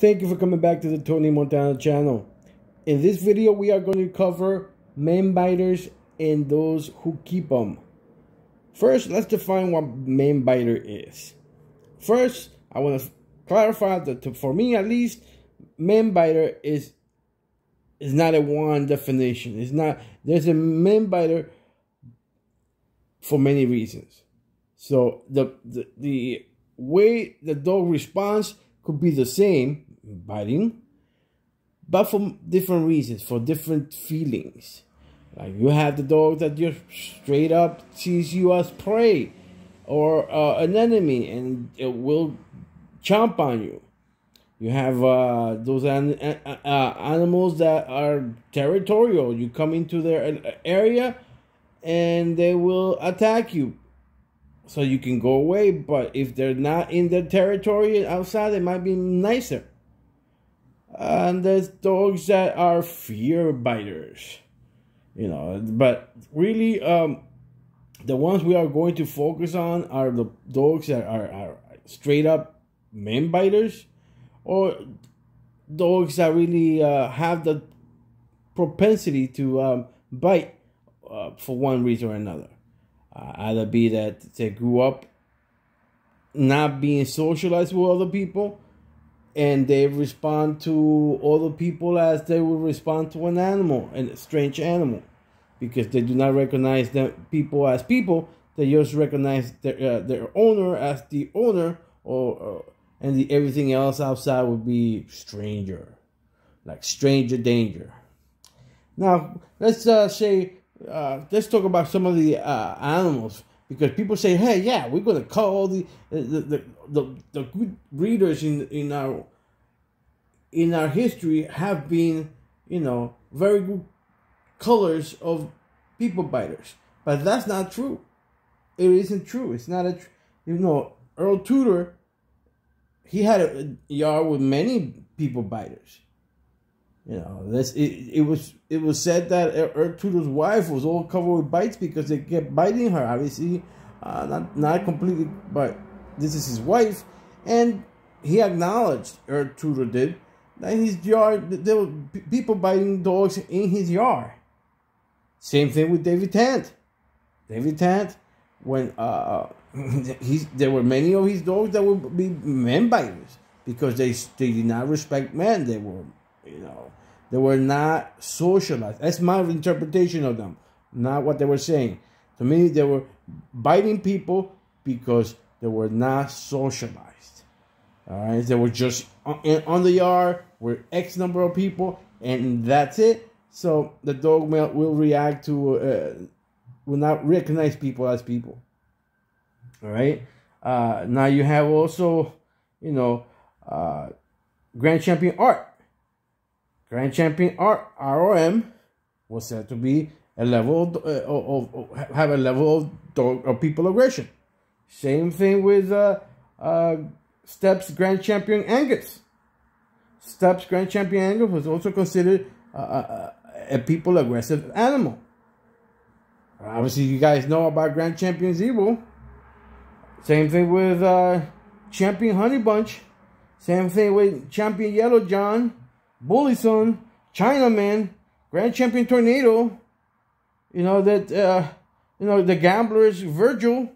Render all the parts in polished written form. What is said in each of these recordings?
Thank you for coming back to the Tony Montana channel. In this video, we are going to cover man-biters and those who keep them. First, let's define what man-biter is. First, I want to clarify that for me at least, man-biter is not a one definition. It's not. There's a man-biter for many reasons. So the way the dog responds could be the same, biting, but for different reasons, for different feelings. Like you have the dog that just straight up sees you as prey or an enemy and it will chomp on you. You have those animals that are territorial. You come into their area and they will attack you. So you can go away, but if they're not in their territory outside, they might be nicer. And there's dogs that are fear biters, you know. But really, the ones we are going to focus on are the dogs that are straight up man biters, or dogs that really have the propensity to bite for one reason or another. Either be that they grew up not being socialized with other people and they respond to other people as they would respond to an animal, a strange animal, because they do not recognize them people as people. They just recognize their owner as the owner, and everything else outside would be stranger, like stranger danger. Now let's let's talk about some of the animals, because people say, "Hey, yeah, we're gonna call the good breeders in our history have been, you know, very good colors of people biters," but that's not true. It isn't true. It's not you know, Earl Tudor, he had a yard with many people biters. You know, it was said that Earl Tudor's wife was all covered with bites because they kept biting her. Obviously, not completely, but this is his wife, and he acknowledged, Earl Tudor did, that in his yard there were people biting dogs in his yard. Same thing with David Tant. David Tant, when there were many of his dogs that would be men biters because they did not respect men. They were, you know, they were not socialized. That's my interpretation of them, not what they were saying. To me, they were biting people because they were not socialized. All right, they were just on the yard with X number of people, and that's it. So the dog will react to, will not recognize people as people. All right. Now you have also, you know, Grand Champion Art. Grand Champion Art, ROM, was said to be a level have a level of dog or people aggression. Same thing with Steps Grand Champion Angus. Steps Grand Champion Angus was also considered a people aggressive animal. Obviously, you guys know about Grand Champion Zero. Same thing with Champion Honey Bunch. Same thing with Champion Yellow John, Bullison, Chinaman, Grand Champion Tornado. You know that you know, the Gamblers Virgil.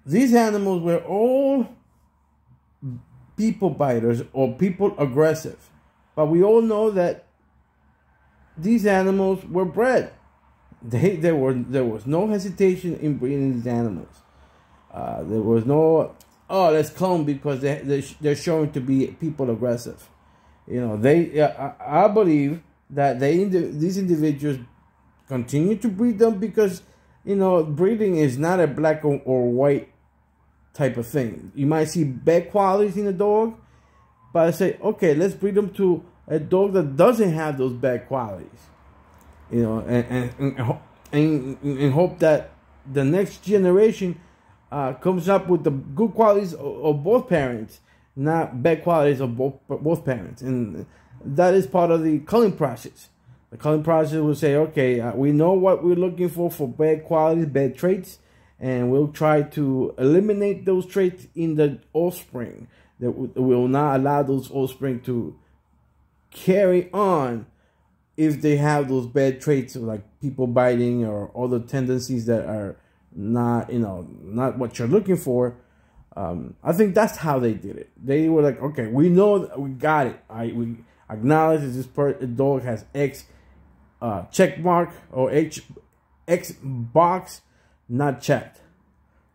These animals were all people biters or people aggressive, but we all know that these animals were bred. There was no hesitation in breeding these animals. There was no, oh, let's clone because they're showing to be people aggressive. You know, I believe that these individuals continue to breed them because, you know, breeding is not a black or white type of thing. You might see bad qualities in a dog, but I say, okay, let's breed them to a dog that doesn't have those bad qualities. You know, and hope that the next generation comes up with the good qualities of both parents, not bad qualities of both parents. And that is part of the culling process. The culling process will say, okay, we know what we're looking for bad qualities, bad traits, and we'll try to eliminate those traits in the offspring. that will not allow those offspring to carry on if they have those bad traits like people biting or other tendencies that are not, not what you're looking for. I think that's how they did it. They were like, okay, we know, we got it. We acknowledge that this dog has X check mark or X box not checked.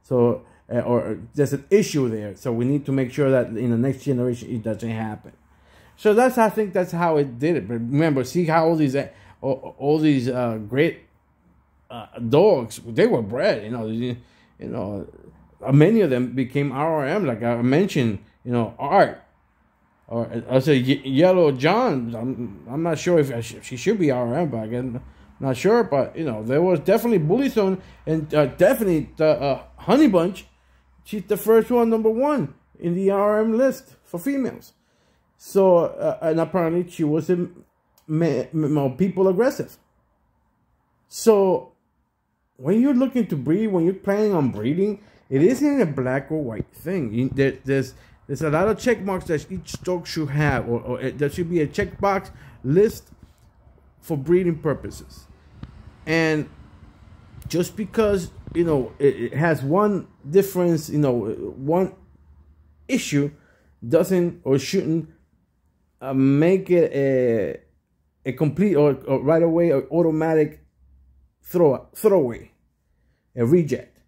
So, or there's an issue there. So we need to make sure that in the next generation it doesn't happen. So I think that's how it did it. But remember, see how all these great dogs, they were bred. Many of them became RRM, like I mentioned. Art, or I say Yellow John. I'm not sure if she should be RRM, but again, not sure. But there was definitely Bullystone, and definitely the Honey Bunch. She's the first one, #1 in the RRM list for females. So, and apparently she was people aggressive. So, when you're looking to breed, when you're planning on breeding, it isn't a black or white thing. There's a lot of check marks that each dog should have, or there should be a checkbox list for breeding purposes. And just because, it has one difference, one issue, doesn't or shouldn't make it a complete or right away or automatic throwaway, a reject.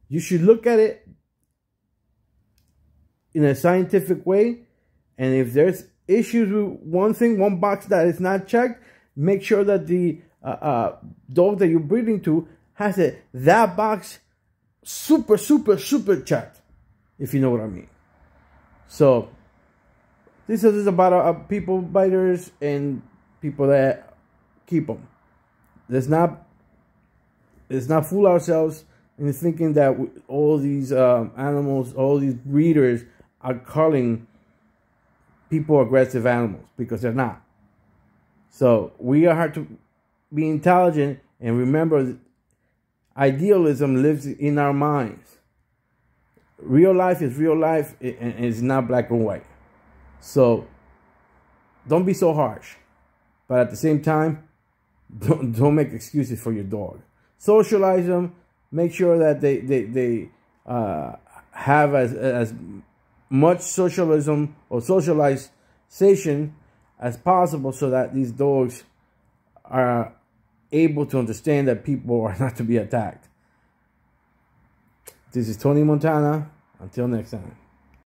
You should look at it in a scientific way, and if there's issues with one box that is not checked, make sure that the dog that you're breeding to has that box super checked, if you know what I mean. So this is about people biters and people that keep them. Let's not fool ourselves in thinking that all these animals, all these breeders are calling people aggressive animals, because they're not. So we have to be intelligent and remember that idealism lives in our minds. Real life is real life, and it's not black and white. So don't be so harsh, but at the same time, don't make excuses for your dog. Socialize them. Make sure that they have as much socialism or socialization as possible, so that these dogs are able to understand that people are not to be attacked. This is Tony Montana. Until next time.